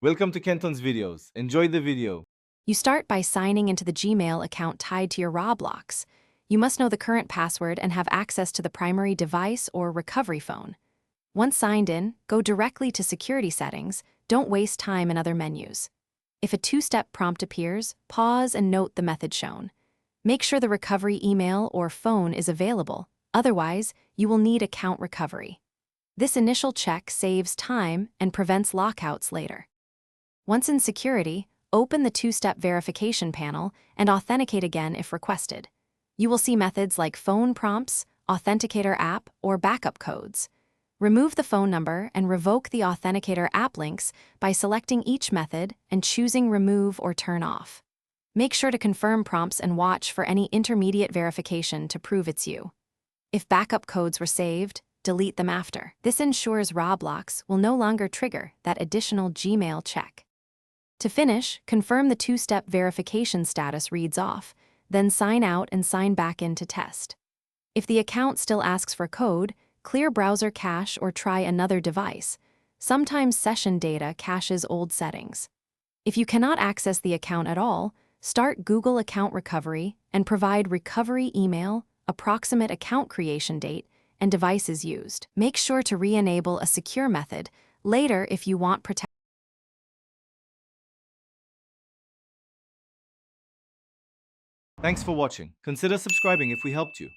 Welcome to Kenton's videos. Enjoy the video. You start by signing into the Gmail account tied to your Roblox. You must know the current password and have access to the primary device or recovery phone. Once signed in, go directly to Security Settings. Don't waste time in other menus. If a two-step prompt appears, pause and note the method shown. Make sure the recovery email or phone is available. Otherwise, you will need account recovery. This initial check saves time and prevents lockouts later. Once in security, open the two-step verification panel and authenticate again if requested. You will see methods like phone prompts, Authenticator app, or backup codes. Remove the phone number and revoke the Authenticator app links by selecting each method and choosing Remove or Turn Off. Make sure to confirm prompts and watch for any intermediate verification to prove it's you. If backup codes were saved, delete them after. This ensures Roblox will no longer trigger that additional Gmail check. To finish, confirm the two-step verification status reads off, then sign out and sign back in to test. If the account still asks for code, clear browser cache or try another device. Sometimes session data caches old settings. If you cannot access the account at all, start Google Account Recovery and provide recovery email, approximate account creation date, and devices used. Make sure to re-enable a secure method later if you want protection. Thanks for watching. Consider subscribing if we helped you.